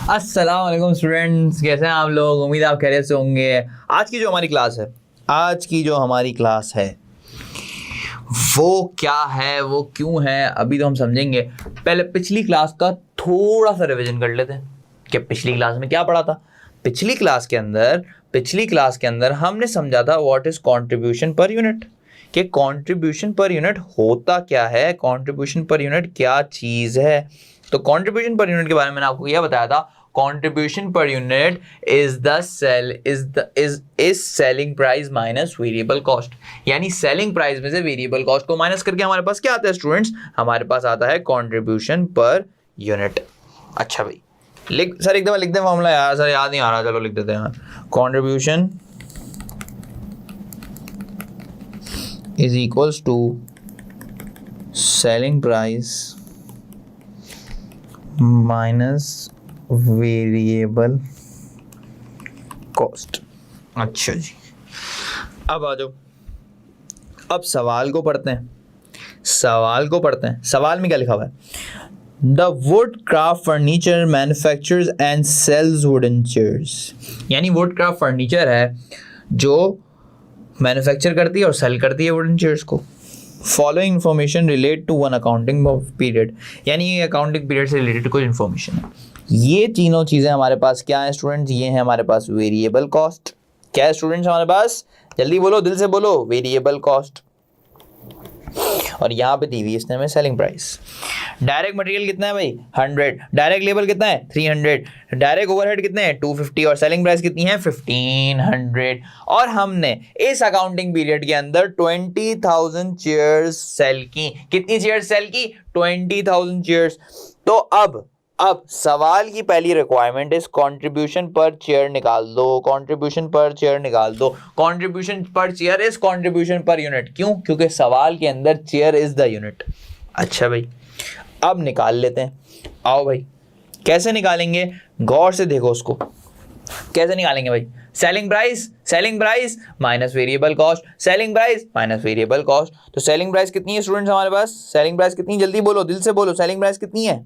अस्सलाम वालेकुम स्टूडेंट्स, कैसे हैं आप लोग? उम्मीद है आप खैरियत से होंगे। आज की जो हमारी क्लास है वो क्या है, वो क्यों है, अभी तो हम समझेंगे। पहले पिछली क्लास का थोड़ा सा रिवीजन कर लेते हैं कि पिछली क्लास में क्या पढ़ा था। पिछली क्लास के अंदर हमने समझा था what is contribution per unit, कि कंट्रीब्यूशन पर यूनिट होता क्या है, कंट्रीब्यूशन पर यूनिट क्या चीज है। तो कंट्रीब्यूशन पर यूनिट के बारे में मैंने आपको यह बताया था, contribution per unit is selling price minus variable cost. यानी सेलिंग प्राइस में से वेरिएबल कॉस्ट को माइनस करके हमारे पास क्या आता है स्टूडेंट्स? हमारे पास आता है कंट्रीब्यूशन पर यूनिट। अच्छा भाई, सर एकदम लिख दे फॉर्मूला यार, सर याद नहीं आ रहा, चलो लिख देते हैं। Contribution is equals to selling price minus variable cost. अच्छा जी, अब आ जाओ, अब सवाल को पढ़ते हैं। सवाल में क्या लिखा हुआ है? The wood craft furniture manufactures and sells wooden chairs. यानी वुड क्राफ्ट फर्नीचर है जो मैन्युफैक्चर करती है और सेल करती है वुडन चेयर्स को। Following information relate to one accounting period, यानी ये अकाउंटिंग पीरियड से रिलेटेड कोई इंफॉर्मेशन है। ये तीनों चीजें हमारे पास क्या है स्टूडेंट्स? ये है हमारे पास वेरिएबल कॉस्ट। क्या है स्टूडेंट्स हमारे पास? जल्दी बोलो, दिल से बोलो, वेरिएबल कॉस्ट। और यहाँ पे दी हुई इसने हमें सेलिंग प्राइस। डायरेक्ट मटेरियल कितना है भाई? 100। डायरेक्ट लेबर कितना है? 300। डायरेक्ट ओवरहेड कितने हैं? 250। और सेलिंग प्राइस कितनी है? 1500। और हमने इस अकाउंटिंग पीरियड के अंदर 20,000 चेयर्स सेल की। कितनी चेयर्स सेल की? 20,000 चेयर्स। तो अब सवाल की पहली रिक्वायरमेंट इज कंट्रीब्यूशन पर चेयर निकाल दो। कंट्रीब्यूशन पर chair is contribution per unit. क्यों? क्योंकि सवाल के अंदर चेयर इज द यूनिट। अच्छा भाई, अब निकाल लेते हैं। आओ भाई, कैसे निकालेंगे? गौर से देखो उसको, कैसे निकालेंगे भाई? Selling price minus variable cost, selling price minus variable cost. तो सेलिंग प्राइस कितनी है स्टूडेंट्स हमारे पास? सेलिंग प्राइस कितनी? जल्दी बोलो, दिल से बोलो, सेलिंग प्राइस कितनी है?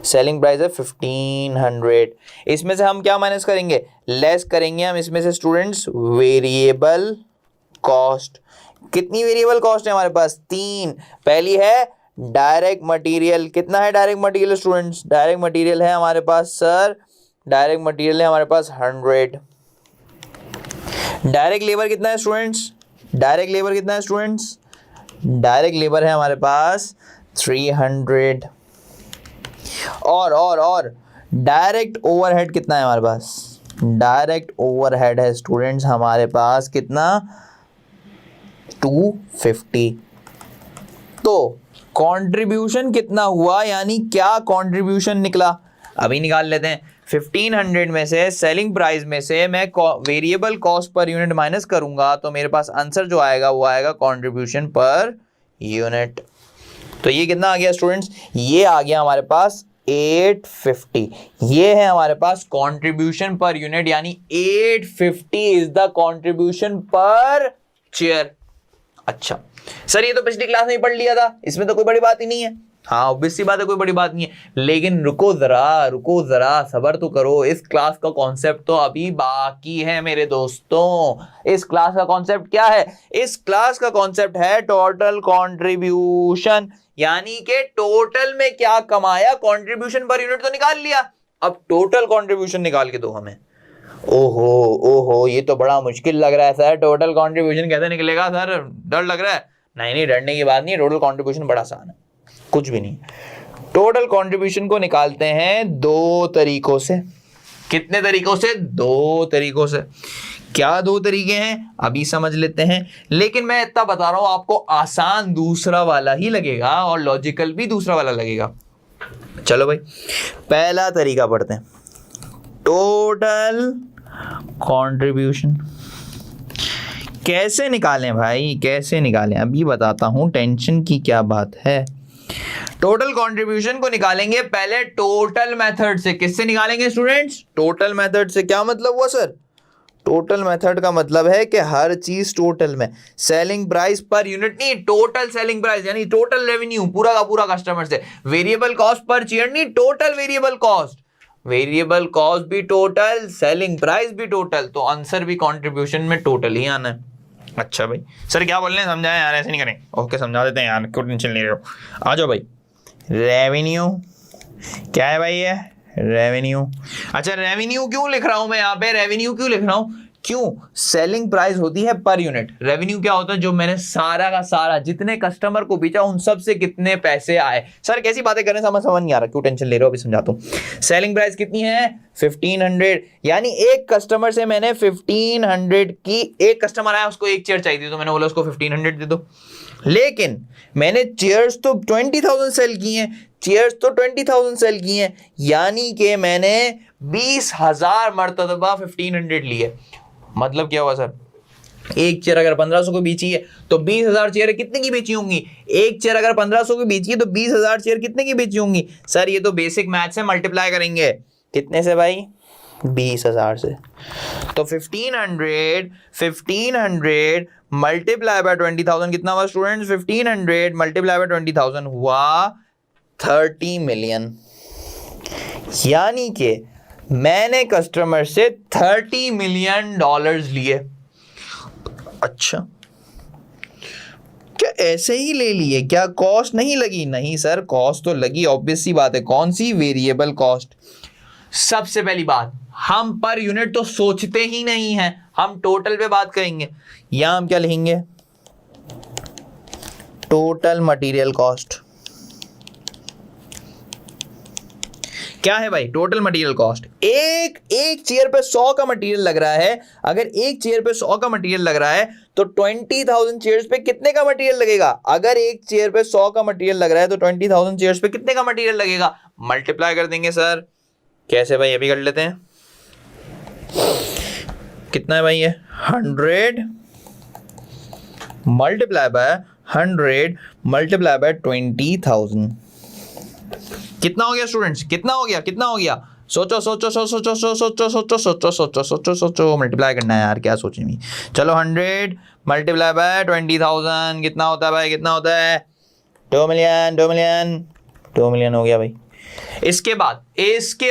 सेलिंग प्राइस है 1500। इसमें से हम क्या माइनस करेंगे? लेस करेंगे हम इसमें से स्टूडेंट्स वेरिएबल कॉस्ट। कितनी वेरिएबल कॉस्ट है हमारे पास? 3। पहली है डायरेक्ट मटेरियल। कितना है direct material students? Direct material है हमारे पास सर, डायरेक्ट मटेरियल है हमारे पास 100। डायरेक्ट लेबर कितना है स्टूडेंट्स? डायरेक्ट लेबर है हमारे पास 300। और डायरेक्ट ओवरहेड कितना है हमारे पास? डायरेक्ट ओवरहेड है स्टूडेंट्स हमारे पास कितना? 250। तो कंट्रीब्यूशन कितना हुआ, यानी क्या कंट्रीब्यूशन निकला? अभी निकाल लेते हैं। 1500 में से, सेलिंग प्राइस में से मैं variable cost per unit minus करूंगा तो मेरे पास आंसर जो आएगा वो आएगा कंट्रीब्यूशन पर यूनिट। तो ये कितना आ गया स्टूडेंट्स? ये आ गया हमारे पास 850। ये है हमारे पास कंट्रीब्यूशन पर यूनिट, यानी 850 इज द कंट्रीब्यूशन पर चेयर। अच्छा सर, ये तो पिछली क्लास में ही पढ़ लिया था, इसमें तो कोई बड़ी बात ही नहीं है। हाँ ऑब्वियस सी बात है, कोई बड़ी बात नहीं है। लेकिन रुको जरा सब्र तो करो। इस क्लास का कॉन्सेप्ट तो अभी बाकी है मेरे दोस्तों। इस क्लास का कॉन्सेप्ट क्या है? इस क्लास का कॉन्सेप्ट है टोटल कंट्रीब्यूशन, यानी कि टोटल में क्या कमाया। कंट्रीब्यूशन पर यूनिट तो निकाल लिया, अब टोटल कंट्रीब्यूशन निकाल के दो हमें। ओहो, ये तो बड़ा मुश्किल लग रहा है सर। टोटल कंट्रीब्यूशन कैसे निकलेगा सर? डर लग रहा है? नहीं, डरने की बात नहीं है। टोटल कंट्रीब्यूशन बड़ा आसान है, कुछ भी नहीं। टोटल कंट्रीब्यूशन को निकालते हैं 2 तरीकों से। कितने तरीकों से? 2 तरीकों से। क्या 2 तरीके हैं अभी समझ लेते हैं। लेकिन मैं इतना बता रहा हूं आपको, आसान दूसरा वाला ही लगेगा और लॉजिकल भी दूसरा वाला लगेगा। चलो भाई, पहला तरीका पढ़ते हैं। टोटल कंट्रीब्यूशन कैसे निकालें भाई, कैसे निकालें? अभी बताता हूं, टेंशन की क्या बात है। टोटल कंट्रीब्यूशन को निकालेंगे पहले टोटल मेथड से। किससे निकालेंगे स्टूडेंट्स? टोटल मेथड से। क्या मतलब हुआ सर? टोटल मेथड का मतलब है कि हर चीज टोटल में, सेलिंग प्राइस पर यूनिट नहीं, टोटल सेलिंग प्राइस यानी टोटल रेवेन्यू पूरा का पूरा कस्टमर से, वेरिएबल कॉस्ट पर चेयर नहीं, total variable cost, variable cost भी टोटल, सेलिंग प्राइस भी टोटल, तो आंसर भी कंट्रीब्यूशन में टोटल ही आना है। अच्छा भाई सर क्या बोल रहे हैं, समझाएं यार, ऐसे नहीं करें। ओके समझा देते हैं यार, क्यों टेंशन ले रहे हो, आ जाओ भाई। रेवेन्यू क्या है भाई, ये रेवेन्यू। अच्छा रेवेन्यू क्यों लिख रहा हूं मैं यहाँ पे, रेवेन्यू क्यों लिख रहा हूं, क्यों, सेलिंग प्राइस होती है पर यूनिट, रेवेन्यू क्या होता है, जो मैंने सारा का सारा जितने कस्टमर को बेचा उन सब से कितने पैसे आए। सर कैसी बातें कर रहे हैं, समझ नहीं आ रहा, क्यों टेंशन ले रहे हो, अभी समझाता हूं। सेलिंग प्राइस कितनी है 1500, यानी एक कस्टमर से मैंने 1500 की, एक कस्टमर आया उसको एक चेयर चाहिए तो मैंने बोला उसको 1500 दे दो, लेकिन मैंने चेयर्स तो 20,000 सेल की हैं, चेयर्स तो 20,000 सेल की हैं, यानी कि मैंने 20,000 मर्तबा 1500 लिए। मतलब क्या हुआ सर, एक चेयर अगर 1500 को बेची है तो 20,000 चेयर कितने की बेची होंगी, एक चेयर अगर 1500 की बेची है तो 20,000 चेयर कितने की बेची होंगी। सर ये तो बेसिक मैथ से मल्टीप्लाई करेंगे, कितने से भाई, 20,000 से। तो 1500 मल्टीप्लाई बाय 20,000 कितना हुआ स्टूडेंट्स, 1500 मल्टीप्लाई बाय 20,000 हुआ 30 मिलियन, यानी कि मैंने कस्टमर से 30 मिलियन डॉलर्स लिए। अच्छा क्या ऐसे ही ले लिए, क्या कॉस्ट नहीं लगी, नहीं सर कॉस्ट तो लगी, ऑब्वियस सी बात है, कौन सी, वेरिएबल कॉस्ट। सबसे पहली बात, हम पर यूनिट तो सोचते ही नहीं है, हम टोटल पे बात करेंगे। यहां हम क्या लिखेंगे, टोटल मटेरियल कॉस्ट। क्या है भाई, टोटल मटेरियल कॉस्ट। एक चेयर पे 100 का मटेरियल लग रहा है, अगर एक चेयर पे 100 का मटेरियल लग रहा है तो 20,000 चेयर्स पे कितने का मटेरियल लगेगा, अगर एक चेयर पे 100 का मटेरियल लग रहा है तो 20,000 चेयर्स पे कितने का मटेरियल लगेगा, मल्टीप्लाई कर देंगे सर। कैसे भाई, अभी कर लेते हैं, कितना है भाई ये 100 मल्टीप्लाई बाय 100 मल्टीप्लाई बाय 20,000, कितना हो गया स्टूडेंट्स, कितना हो गया, कितना हो गया, सोचो सोचो सोचो सोचो सोचो सोचो सोचो सोचो सोचो सोचो, मल्टीप्लाई करना है यार, क्या सोचेंगे। चलो 100 मल्टीप्लाई बाय 20,000 कितना होता है भाई, कितना होता है 2 मिलियन, 2 मिलियन, 2 मिलियन हो गया भाई। इसके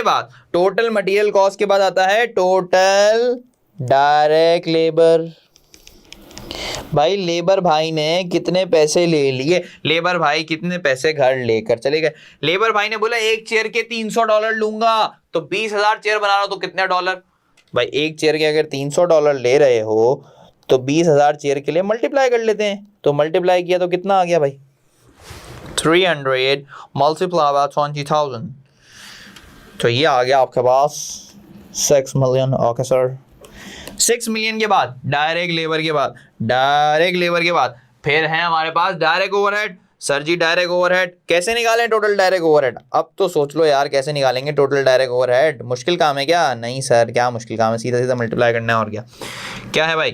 बाद टोटल मटेरियल कॉस्ट के बाद आता है टोटल डायरेक्ट लेबर। भाई लेबर भाई ने कितने पैसे ले लिए, लेबर भाई कितने पैसे घर लेकर चले गए। लेबर भाई ने बोला एक चेयर के $300 लूंगा, तो 20,000 चेयर बना रहा हो तो कितने डॉलर, भाई एक चेयर के अगर $300 ले रहे हो तो 20,000 चेयर के लिए मल्टीप्लाई कर लेते हैं, तो मल्टीप्लाई किया तो कितना आ गया भाई 300 मल्टीप्लाई बाय 20,000, तो ये आ गया आपके पास 6 मिलियन। ओके सर, 6 मिलियन के बाद डायरेक्ट लेबर के बाद फिर है हमारे पास डायरेक्ट ओवरहेड। सर जी डायरेक्ट ओवरहेड कैसे निकालें, टोटल डायरेक्ट ओवरहेड, अब तो सोच लो यार कैसे निकालेंगे टोटल डायरेक्ट ओवरहेड, मुश्किल काम है क्या, नहीं सर क्या मुश्किल काम है, सीधा सीधा मल्टीप्लाई करना है और क्या है भाई,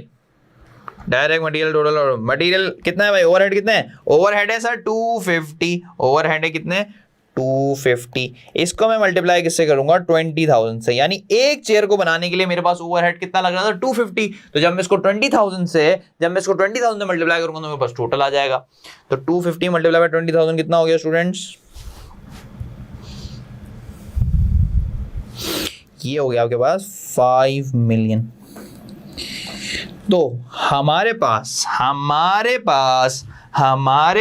डायरेक्ट मटेरियल टोटल, और मटेरियल कितना है भाई, ओवरहेड कितने हैं, ओवरहेड है सर 250, ओवरहेड है कितने 250, इसको मैं मल्टीप्लाई किससे करूंगा 20,000 से, यानी एक चेयर को बनाने के लिए मेरे पास ओवरहेड कितना लग रहा था 250, तो जब मैं इसको 20,000 से मल्टीप्लाई करूंगा तो मेरे पास टोटल आ जाएगा। तो 250 मल्टीप्लाई बाय 20,000 कितना हो गया स्टूडेंट्स, ये हो गया आपके पास 5 मिलियन। तो हमारे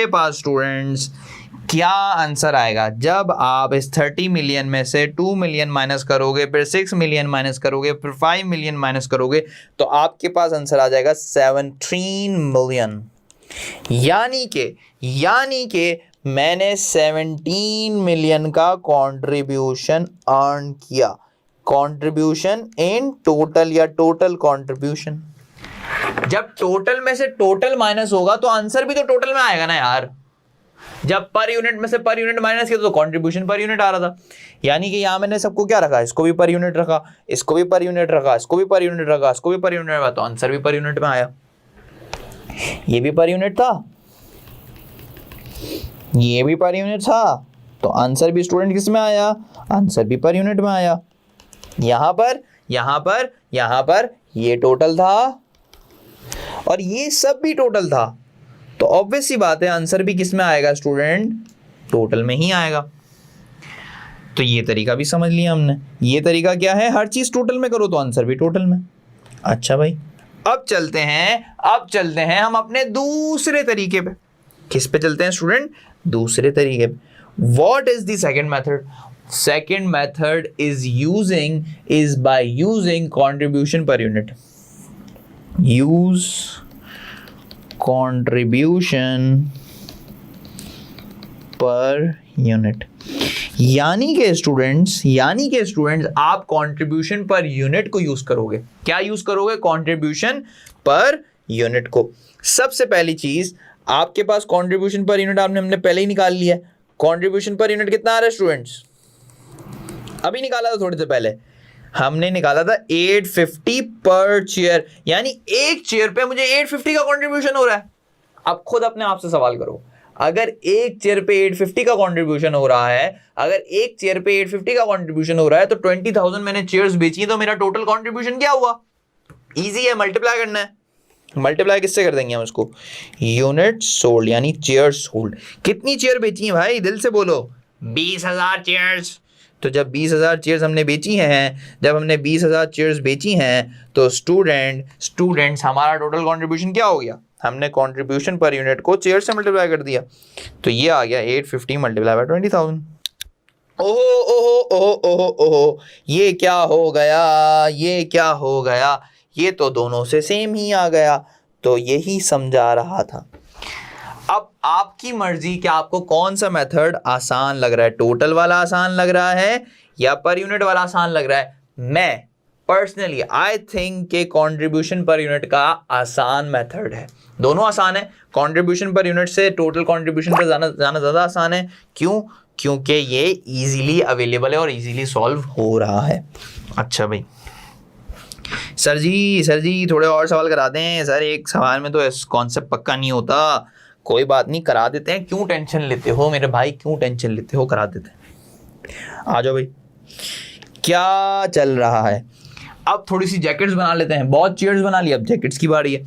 पास स्टूडेंट्स क्या आंसर आएगा, जब आप इस 30 मिलियन में से 2 मिलियन माइनस करोगे, फिर 6 मिलियन माइनस करोगे, फिर 5 मिलियन माइनस करोगे, तो आपके पास आंसर आ जाएगा 17 मिलियन। यानी कि मैंने 17 मिलियन का कंट्रीब्यूशन अर्न किया, कंट्रीब्यूशन इन टोटल या टोटल कंट्रीब्यूशन। जब टोटल में से टोटल माइनस होगा तो आंसर भी तो टोटल में आएगा ना यार, जब पर यूनिट में से पर यूनिट माइनस किया तो कंट्रीब्यूशन पर यूनिट आ रहा था, यानी कि यहां मैंने सबको क्या रखा, इसको भी पर यूनिट रखा, इसको भी पर यूनिट रखा, इसको भी पर यूनिट रखा, इसको भी पर यूनिट रखा, तो आंसर भी पर यूनिट में आया। ये भी पर यूनिट था, ये भी पर यूनिट था, तो आंसर भी स्टूडेंट किस में आया, आंसर भी पर यूनिट में आया। यहाँ पर ये टोटल था और ये सब भी टोटल था, तो ऑब्वियस सी बात है आंसर भी किस में आएगा स्टूडेंट, टोटल में ही आएगा। तो ये तरीका भी समझ लिया हमने। ये तरीका क्या है, हर चीज टोटल में करो तो आंसर भी टोटल में। अच्छा भाई, अब चलते हैं हम अपने दूसरे तरीके पे। किस पे चलते हैं स्टूडेंट, दूसरे तरीके पे। What is the second method? Second method is by using contribution per unit. Use contribution per unit, यानी कि स्टूडेंट्स आप कंट्रीब्यूशन पर यूनिट को यूज करोगे। क्या यूज करोगे, कंट्रीब्यूशन पर यूनिट को। सबसे पहली चीज, आपके पास कंट्रीब्यूशन पर यूनिट हमने पहले ही निकाल लिया है। कंट्रीब्यूशन पर यूनिट कितना आ रहा है स्टूडेंट्स, अभी निकाला था थोड़ी देर पहले, हमने निकाला था 850 पर चेयर, यानी एक चेयर पे मुझे 850 का कंट्रीब्यूशन हो रहा है। अब खुद अपने आप से सवाल करो, अगर एक चेयर पे 850 का कंट्रीब्यूशन हो रहा है, तो 20,000 मैंने चेयर्स बेची, तो मेरा टोटल कंट्रीब्यूशन क्या हुआ? इजी है, मल्टीप्लाई करना है। मल्टीप्लाई किससे कर देंगे हम उसको, यूनिट सोल्ड यानी चेयर्स सोल्ड। कितनी चेयर बेची है भाई, दिल से बोलो, 20,000 चेयर्स। तो जब 20,000 चेयर्स हमने बेची हैं, तो स्टूडेंट्स हमारा टोटल कंट्रीब्यूशन क्या हो गया, हमने कंट्रीब्यूशन पर यूनिट को चेयर से मल्टीप्लाई कर दिया, तो ये आ गया 850 मल्टीप्लाई बाय 20,000। ओहो, ये क्या हो गया, ये तो दोनों से सेम ही आ गया। तो यही समझा रहा था। अब आपकी मर्जी कि आपको कौन सा मेथड आसान लग रहा है, टोटल वाला आसान लग रहा है या पर यूनिट वाला आसान लग रहा है। मैं पर्सनली आई थिंक के कंट्रीब्यूशन पर यूनिट का आसान मेथड है। दोनों आसान है, कंट्रीब्यूशन पर यूनिट से टोटल कंट्रीब्यूशन पर जाना ज़्यादा आसान है। क्यों? क्योंकि ये इजीली अवेलेबल है और इजीली सॉल्व हो रहा है। अच्छा भाई, सर जी थोड़े और सवाल करा दें। सर एक सवाल में तो कॉन्सेप्ट पक्का नहीं होता। कोई बात नहीं, करा देते हैं, क्यों टेंशन लेते हो मेरे भाई, क्यों टेंशन लेते हो, करा देते हैं। आ जाओ भाई, क्या चल रहा है। अब थोड़ी सी जैकेट्स बना लेते हैं, बहुत चेयर्स बना लिया, अब जैकेट्स की बारी है।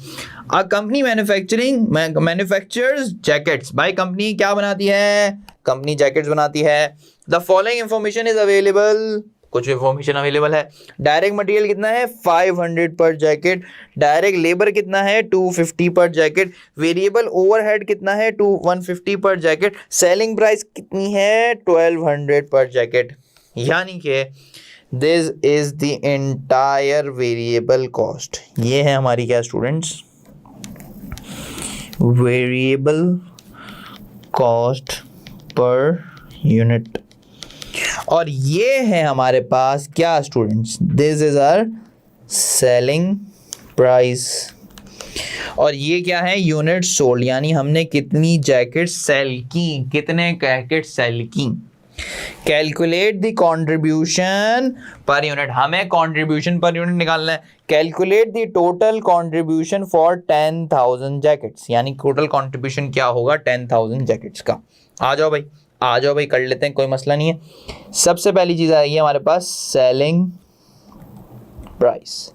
A company manufactures jackets. भाई कंपनी क्या बनाती है, कंपनी जैकेट्स बनाती है। The following information is available, कुछ इंफॉर्मेशन अवेलेबल है। डायरेक्ट मटेरियल कितना है, 500 पर जैकेट। डायरेक्ट लेबर कितना है, 250 पर जैकेट। वेरिएबल ओवरहेड कितना है, 150 पर जैकेट। सेलिंग प्राइस कितनी है, 1200 पर जैकेट। यानी कि this is the entire variable cost. ये है हमारी क्या students, variable cost per unit. और ये है हमारे पास क्या students, this is our selling price. और ये क्या है, यूनिट सोल्ड, यानी हमने कितनी जैकेट सेल की, कितने जैकेट सेल की। Calculate the contribution per unit, हमें कंट्रीब्यूशन पर यूनिट निकालना है। Calculate the total contribution for 10,000 jackets, यानी टोटल कंट्रीब्यूशन क्या होगा 10,000 जैकेट्स का। आ जाओ भाई कर लेते हैं, कोई मसला नहीं है। सबसे पहली चीज आएगी हमारे पास selling price.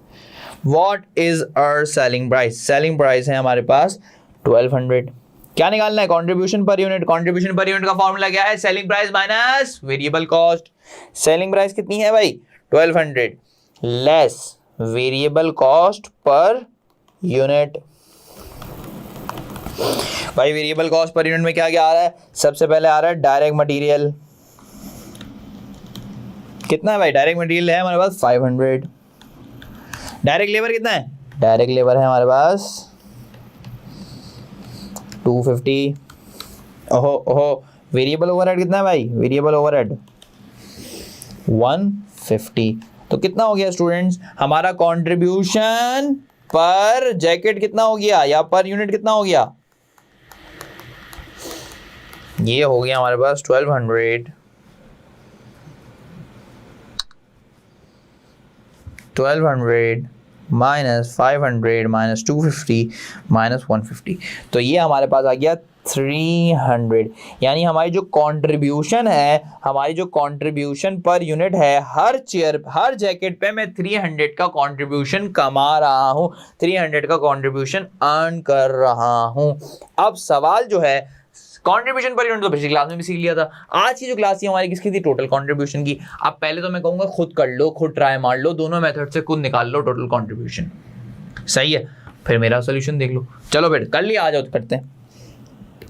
What is our selling price? Selling price है हमारे पास 1200। क्या निकालना है, contribution per unit. Contribution per unit का फॉर्मूला क्या है, selling price minus variable cost. Selling price कितनी है भाई, 1200 less variable cost per unit. भाई वेरिएबल कॉस्ट पर यूनिट में क्या क्या आ रहा है, सबसे पहले आ रहा है डायरेक्ट मटेरियल। कितना है भाई, डायरेक्ट मटेरियल है हमारे पास 500। डायरेक्ट लेबर कितना है, डायरेक्ट लेबर है हमारे पास 250। ओहो, वेरिएबल ओवरहेड कितना है भाई, वेरिएबल ओवरहेड 150। तो कितना हो गया स्टूडेंट्स, हमारा कंट्रीब्यूशन पर जैकेट कितना हो गया या पर यूनिट कितना हो गया, ये हो गया हमारे पास 1200 माइनस 500 माइनस 250 माइनस 150। तो ये हमारे पास आ गया 300, यानी हमारी जो कंट्रीब्यूशन है, हमारी जो कंट्रीब्यूशन पर यूनिट है, हर जैकेट पे मैं 300 का कंट्रीब्यूशन कमा रहा हूँ, 300 का कंट्रीब्यूशन अर्न कर रहा हूँ। अब सवाल जो है कंट्रीब्यूशन पर यूनिट तो पिछली क्लास में भी सीख लिया था। आज की जो क्लास थी हमारी किसकी थी? टोटल कंट्रीब्यूशन की। अब पहले तो मैं कहूँगा खुद कर लो, खुद ट्राई मार लो, दोनों मेथड से खुद निकाल लो टोटल कंट्रीब्यूशन। सही है, फिर मेरा सोल्यूशन देख लो। चलो फिर कर लिया, आ जाओ तो करते हैं।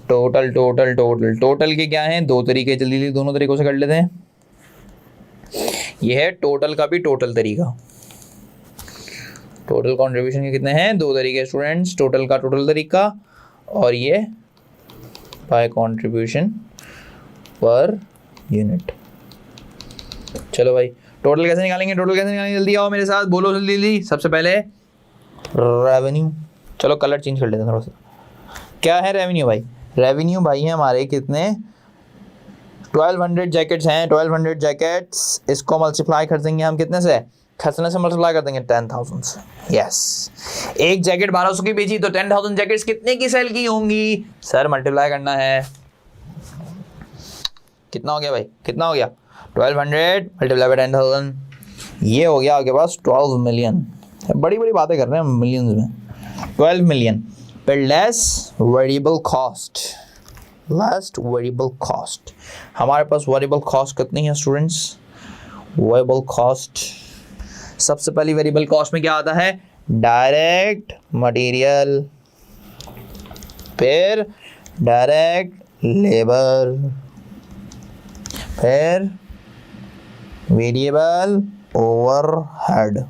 टोटल के क्या हैं? दो तरीके, जल्दी दोनों तरीकों से कर लेते हैं। ये है टोटल का भी टोटल तरीका। टोटल कंट्रीब्यूशन के कितने हैं? दो तरीके स्टूडेंट्स, टोटल का टोटल तरीका और ये बाय कंट्रीब्यूशन पर यूनिट। चलो भाई टोटल कैसे निकालेंगे? जल्दी आओ मेरे साथ, बोलो जल्दी। सबसे पहले रेवेन्यू, चलो कलर चेंज कर लेते हैं थोड़ा सा। क्या है रेवेन्यू भाई? रेवेन्यू भाई है हमारे कितने? 1200 जैकेट्स हैं, 1200 जैकेट्स। इसको मल्टीप्लाई कर देंगे हम कितने से? खसने से मल्टीप्लाई कर देंगे 10,000 से। यस, एक जैकेट 1200 की बेची तो 10,000 जैकेट्स कितने की सेल की होंगी? सर मल्टीप्लाई करना है। कितना हो गया भाई? कितना हो गया? 1200 मल्टीप्लाई बाय 10,000, ये हो गया आपके पास 12 मिलियन। बड़ी बड़ी बातें कर रहे हैं मिलियंस में। 12 मिलियन पर लेस वेरिएबल कॉस्ट। हमारे पास वेरिएबल कॉस्ट कितनी है स्टूडेंट्स? वेरिएबल कॉस्ट, सबसे पहली वेरिएबल कॉस्ट में क्या आता है? डायरेक्ट मटेरियल, फिर डायरेक्ट लेबर, फिर वेरिएबल ओवरहेड।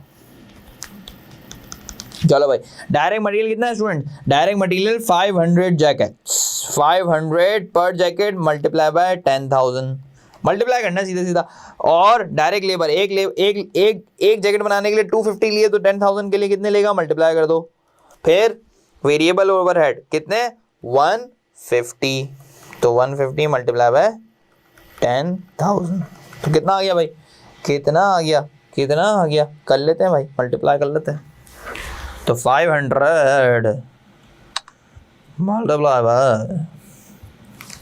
चलो भाई डायरेक्ट मटेरियल कितना है स्टूडेंट? डायरेक्ट मटेरियल 500 जैकेट्स, 500 पर जैकेट मल्टीप्लाई बाय 10,000, मल्टीप्लाई करना सीधा। और डायरेक्ट लेबर, एक जैकेट बनाने के लिए 250 लिए तो 10,000 के लिए कितने लेगा? मल्टीप्लाई कर दो। फिर वेरिएबल ओवरहेड कितने? 150, तो 150 मल्टीप्लाई बाय 10,000 तो कितना आ गया भाई? कितना आ गया? कर लेते हैं भाई, मल्टीप्लाई कर लेते हैं। तो 500 मल्टीप्लाई बाय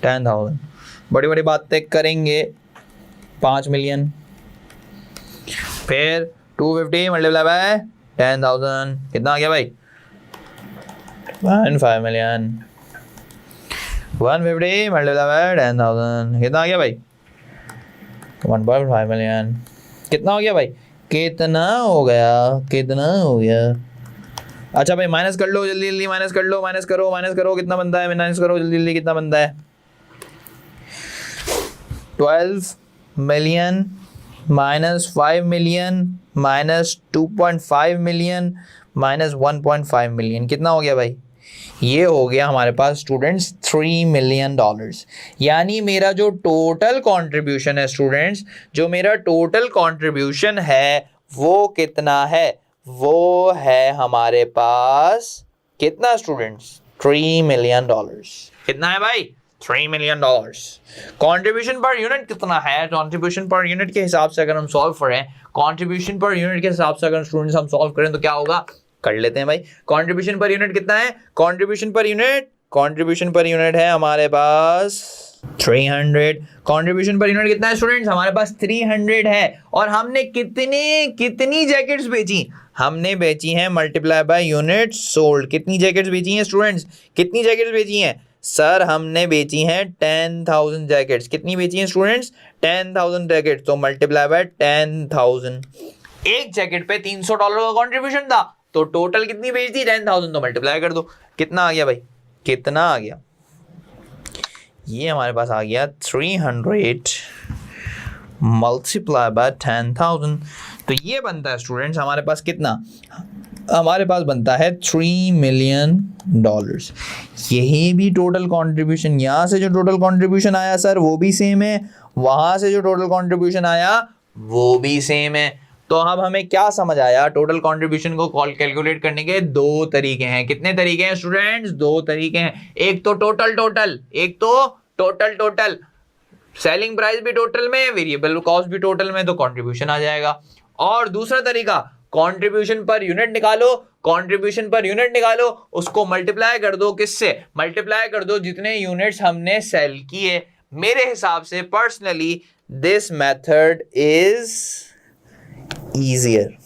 10,000, बड़ी बातें करेंगे। 5 मिलियन, फिर 250 मल्टीप्लाई बाय 10,000 कितना आ गया भाई? 1.5 मिलियन। 150 मल्टीप्लाई बाय 10,000 कितना आ गया भाई? 1.5 मिलियन। कितना हो गया भाई? कितना हो गया? अच्छा भाई माइनस कर लो जल्दी, माइनस करो कितना बनता है? माइनस करो जल्दी, कितना बनता है? 12 million minus 5 million minus 2.5 million minus 1.5 million, कितना हो गया भाई? ये हो गया हमारे पास स्टूडेंट्स $3 मिलियन। यानी मेरा जो टोटल कंट्रीब्यूशन है स्टूडेंट्स, जो मेरा टोटल कंट्रीब्यूशन है वो कितना है? वो है हमारे पास कितना स्टूडेंट्स? $3 मिलियन। कितना है भाई? $3 मिलियन। कंट्रीब्यूशन पर यूनिट कितना है? कंट्रीब्यूशन पर यूनिट के हिसाब से अगर हम सॉल्व करें, कंट्रीब्यूशन पर यूनिट के हिसाब से अगर स्टूडेंट्स हम सॉल्व करें तो क्या होगा? कर लेते हैं भाई। कंट्रीब्यूशन पर यूनिट कितना है? कंट्रीब्यूशन पर यूनिट है हमारे पास 300। कंट्रीब्यूशन पर यूनिट कितना है स्टूडेंट्स? हमारे पास 300 है। और हमने कितनी जैकेट्स बेची? हमने बेची हैं मल्टीप्लाई बाय यूनिट सोल्ड। कितनी जैकेट्स बेची हैं स्टूडेंट्स? कितनी जैकेट्स बेची हैं सर? हमने बेची हैं 10,000 जैकेट्स। कितनी बेची हैं स्टूडेंट्स? 10,000 जैकेट्स। तो मल्टीप्लाई बाय 10,000। एक जैकेट पे $300 का कंट्रीब्यूशन था, तो टोटल कितनी बेच दी? 10,000। तो मल्टीप्लाई कर दो, कितना आ गया भाई? कितना आ गया? ये हमारे पास आ गया 300 मल्टीप्लाई बाय 10,000। तो ये बनता है स्टूडेंट्स हमारे पास कितना? हमारे पास बनता है $3 मिलियन। यही भी टोटल कंट्रीब्यूशन, यहाँ से जो टोटल कंट्रीब्यूशन आया सर वो भी सेम है, वहां से जो टोटल कंट्रीब्यूशन आया वो भी सेम है। तो अब हमें क्या समझ आया? टोटल कंट्रीब्यूशन को कैलकुलेट करने के दो तरीके हैं। कितने तरीके हैं स्टूडेंट्स? दो तरीके हैं। एक तो टोटल, सेलिंग प्राइस भी टोटल में, वेरिएबल कॉस्ट भी टोटल में, तो कंट्रीब्यूशन आ जाएगा। और दूसरा तरीका कंट्रीब्यूशन पर यूनिट निकालो, कंट्रीब्यूशन पर यूनिट निकालो, उसको मल्टीप्लाई कर दो किससे, मल्टीप्लाई कर दो जितने यूनिट्स हमने सेल किए। मेरे हिसाब से personally this method is easier.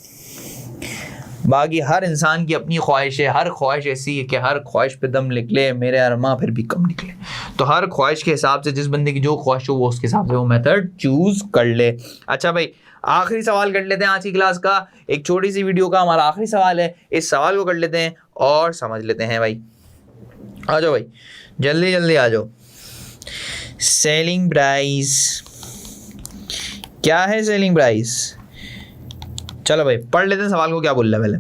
बाकी हर इंसान की अपनी ख्वाहिश है, हर ख्वाहिश ऐसी है कि हर ख्वाहिश पे दम निकले, मेरे अरमा फिर भी कम निकले। तो हर ख्वाहिश के हिसाब से जिस बंदे की जो ख्वाहिश हो वो उसके हिसाब से वो मेथड चूज कर ले। अच्छा भाई, आखिरी सवाल कर लेते हैं आज की क्लास का, एक छोटी सी वीडियो का हमारा आखिरी सवाल है, इस सवाल को कर लेते हैं और समझ लेते हैं भाई। आ जाओ भाई, जल्दी जल्दी आ जाओ। सेलिंग प्राइस क्या है? सेलिंग प्राइस, चलो भाई पढ़ लेते हैं सवाल को, क्या बोल रहा है पहले।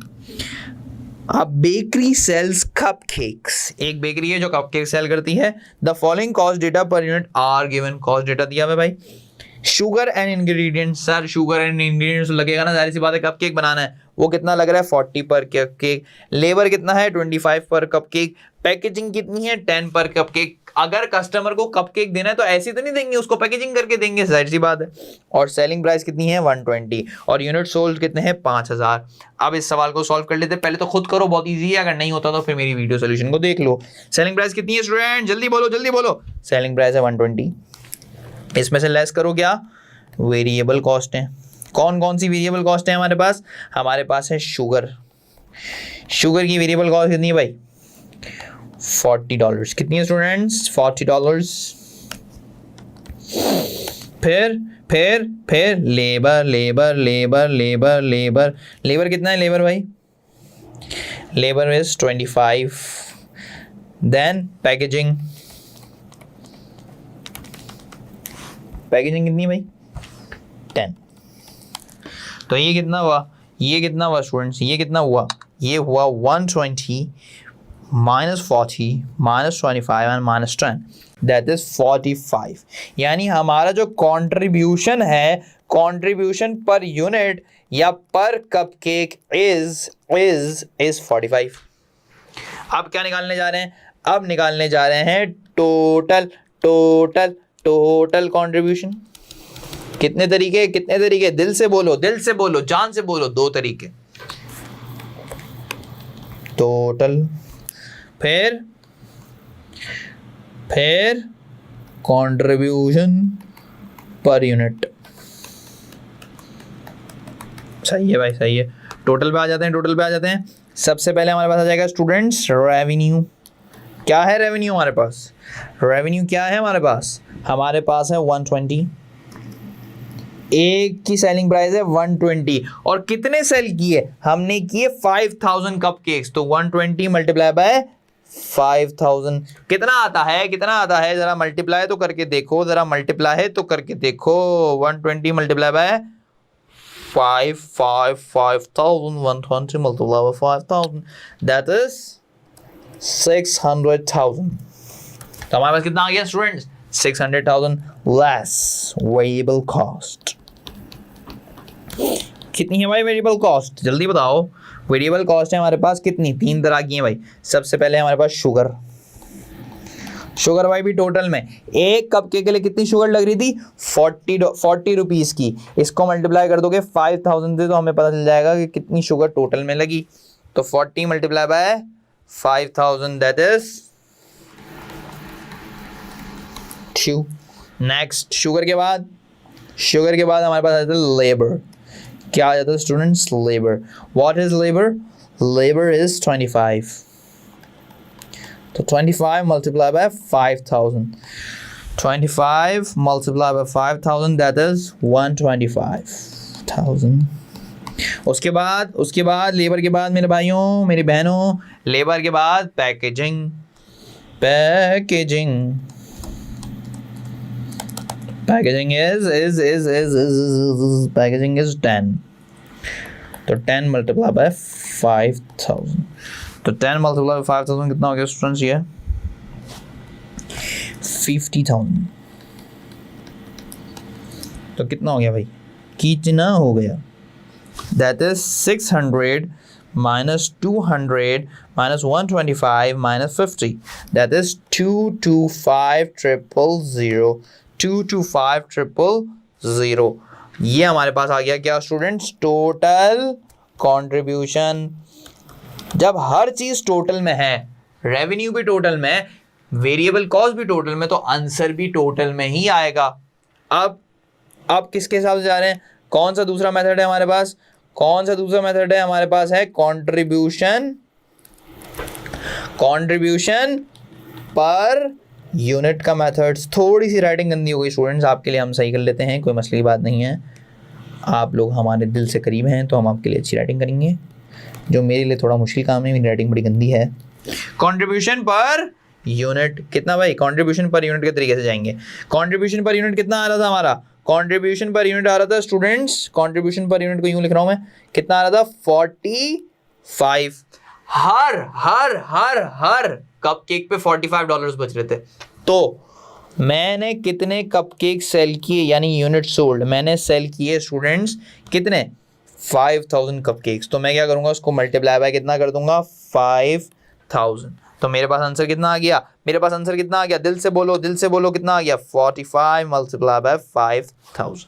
अब बेकरी सेल्स कपकेक्स, एक बेकरी है जो कपकेक सेल करती है। The following cost data per unit are given, cost data दिया हुआ है भाई। Sugar and ingredients, sir sugar and ingredients लगेगा ना, जाहिर सी बात है कपकेक बनाना है, वो कितना लग रहा है 40 पर कपकेक। लेबर कितना है 25 पर कपकेक। पैकेजिंग कितनी है 10 पर कपकेक। अगर कस्टमर को कपकेक देना है तो ऐसे तो नहीं देंगे, उसको पैकेजिंग करके देंगे, जाहिर सी बात है। और सेलिंग प्राइस कितनी है 120 और यूनिट सोल्ड कितने हैं 5000। अब इस सवाल को सॉल्व कर लेते हैं, पहले तो खुद करो, बहुत ईजी है, अगर नहीं होता तो फिर मेरी वीडियो सोल्यूशन को देख लो। सेलिंग प्राइस कितनी है स्टूडेंट, जल्दी बोलो जल्दी बोलो। सेलिंग प्राइस है 120, इसमें से लेस करो क्या, वेरिएबल कॉस्ट है। कौन कौन सी वेरिएबल कॉस्ट है हमारे पास? हमारे पास है शुगर, शुगर की वेरिएबल कॉस्ट कितनी है भाई $40। कितनी है स्टूडेंट्स $40। फिर labour labour labour labour labour labour कितना है लेबर भाई, labour is 25। Then packaging, packaging कितनी है भाई 10। तो ये कितना हुआ, ये कितना हुआ स्टूडेंट्स, ये कितना हुआ, ये हुआ 120 -40 -25 एंड -10, दैट इज 45। यानी हमारा जो कंट्रीब्यूशन है, कंट्रीब्यूशन पर यूनिट या पर कपकेक इज 45। अब क्या निकालने जा रहे हैं? अब निकालने जा रहे हैं टोटल टोटल टोटल कंट्रीब्यूशन। कितने तरीके, कितने तरीके, दिल से बोलो, दिल से बोलो, जान से बोलो, 2 तरीके। टोटल फिर कंट्रीब्यूशन पर यूनिट। सही है भाई, सही है। टोटल पे आ जाते हैं, टोटल पे आ जाते हैं। सबसे पहले हमारे पास आ जाएगा स्टूडेंट्स रेवेन्यू। क्या है रेवेन्यू हमारे पास? रेवेन्यू क्या है हमारे पास? हमारे पास है 120, एक की सेलिंग प्राइस है 120 और कितने सेल किए हमने? किए 5000 कपकेक्स। तो 120 मल्टीप्लाई बाय 5000 कितना आता है, कितना आता है? जरा मल्टीप्लाई तो करके देखो, जरा मल्टीप्लाई है तो करके देखो। 120 multiply by 5000 120 multiply by 5000 that is 600,000। तो हमारे पास कितना आ गया स्टूडेंट्स? 600,000 less variable cost. कितनी है भाई वेरिएबल कॉस्ट, जल्दी बताओ। वेरिएबल कॉस्ट है हमारे पास कितनी? 3 तरह की है भाई। सबसे पहले हमारे पास शुगर, शुगर भाई भी टोटल में एक कप के लिए कितनी शुगर लग रही थी 40 रुपीज़ की। इसको मल्टीप्लाई कर दोगे 5000 से तो हमें पता चल जाएगा कि कितनी शुगर टोटल में लगी। तो 40 multiply by 5000 that is 2। Next sugar के बाद हमारे पास आता है लेबर। क्या आ जाता है students? Labour. What is labour? Labour is 25। तो 25 multiply by 5000, 25 multiply by 5000 that is 125,000। उसके बाद लेबर के बाद मेरे भाइयों मेरी बहनों, लेबर के बाद पैकेजिंग। Packaging is 10। तो 10 मल्टीप्लाई बाय 5000, तो 10 मल्टीप्लाई बाय 5000 कितना हो गया स्टूडेंट्स? ये 50,000। तो कितना हो गया भाई? कितना हो गया? That is 600 minus 200 minus 125 minus 50 that is 225,000 225,000। ये हमारे पास आ गया क्या स्टूडेंट्स? टोटल कंट्रीब्यूशन, जब हर चीज टोटल में है, रेवेन्यू भी टोटल में, वेरिएबल कॉस्ट भी टोटल में, तो आंसर भी टोटल में ही आएगा। अब किसके हिसाब से जा रहे हैं, कौन सा दूसरा मेथड है हमारे पास, कौन सा दूसरा मेथड है हमारे पास, है कंट्रीब्यूशन पर यूनिट का मेथड्स। थोड़ी सी राइटिंग गंदी हो गई स्टूडेंट्स, आपके लिए हम सही कर लेते हैं, कोई मसले की बात नहीं है, आप लोग हमारे दिल से करीब हैं तो हम आपके लिए अच्छी राइटिंग करेंगे। जो मेरे लिए थोड़ा मुश्किल काम है, मेरी राइटिंग बड़ी गंदी है। कंट्रीब्यूशन पर यूनिट कितना भाई, कंट्रीब्यूशन पर यूनिट के तरीके से जाएंगे। कंट्रीब्यूशन पर यूनिट कितना आ रहा था हमारा, कंट्रीब्यूशन पर यूनिट आ रहा था स्टूडेंट्स, कंट्रीब्यूशन पर यूनिट को यूं लिख रहा हूं मैं, कितना आ रहा था 45। हर कपकेक पे $45 बच रहे थे। तो मैंने कितने कपकेक सेल किए, यानी यूनिट सोल्ड, मैंने सेल किए स्टूडेंट्स कितने, 5000 कपकेक्स। तो मैं क्या करूंगा, उसको मल्टीप्लाई बाय कितना कर दूंगा, 5000। तो मेरे पास आंसर कितना आ गया, दिल से बोलो कितना आ गया, 45 मल्टीप्लाई बाय 5000।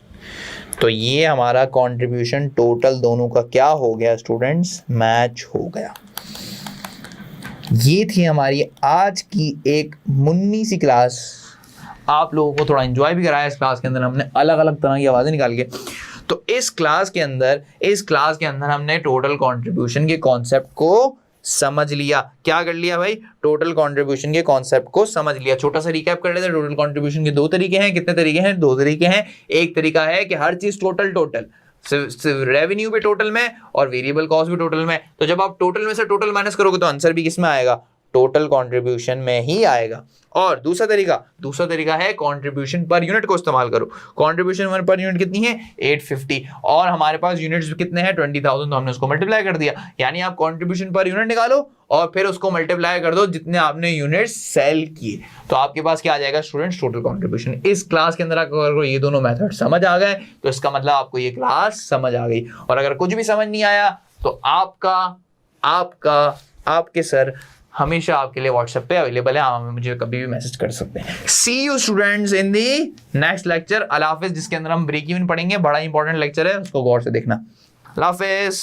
तो ये हमारा कंट्रीब्यूशन टोटल दोनों का क्या हो गया स्टूडेंट्स, मैच हो गया। ये थी हमारी आज की एक मुन्नी सी क्लास। आप लोगों को थोड़ा एंजॉय भी कराया इस क्लास के अंदर, हमने अलग अलग तरह की आवाज़ें निकाल के। तो इस क्लास के अंदर हमने टोटल कंट्रीब्यूशन के कॉन्सेप्ट को समझ लिया। क्या कर लिया भाई, टोटल कंट्रीब्यूशन के कॉन्सेप्ट को समझ लिया। छोटा सा रिकैप कर लेते हैं। टोटल कंट्रीब्यूशन के दो तरीके हैं। कितने तरीके हैं, दो तरीके हैं। एक तरीका है कि हर चीज टोटल रेवेन्यू भी टोटल में और वेरिएबल कॉस्ट भी टोटल में। तो जब आप टोटल में से टोटल माइनस करोगे तो आंसर भी किस में आएगा, टोटल कंट्रीब्यूशन में ही आएगा। और दूसरा तरीका है कंट्रीब्यूशन पर यूनिट को इस्तेमाल करो। कंट्रीब्यूशन पर यूनिट कितनी है, 850, और हमारे पास यूनिट्स कितने हैं, 20,000, तो हमने उसको मल्टीप्लाई कर दिया। यानी आप कंट्रीब्यूशन पर यूनिट निकालो और फिर उसको मल्टीप्लाई कर दो जितने आपने यूनिट सेल किए, तो आपके पास क्या आ जाएगा स्टूडेंट्स, टोटल कंट्रीब्यूशन। इस क्लास के अंदर अगर ये दोनों मेथड समझ आ गए तो इसका मतलब आपको ये क्लास समझ आ गई। और अगर कुछ भी समझ नहीं आया तो आपके सर हमेशा आपके लिए व्हाट्सएप पे अवेलेबल है, आप मुझे कभी भी मैसेज कर सकते हैं। See you students in the next lecture. अल्लाह हाफिज़, जिसके अंदर हम ब्रेक इवन पढ़ेंगे। बड़ा इंपॉर्टेंट लेक्चर है, उसको गौर से देखना। अल्लाह हाफिज़।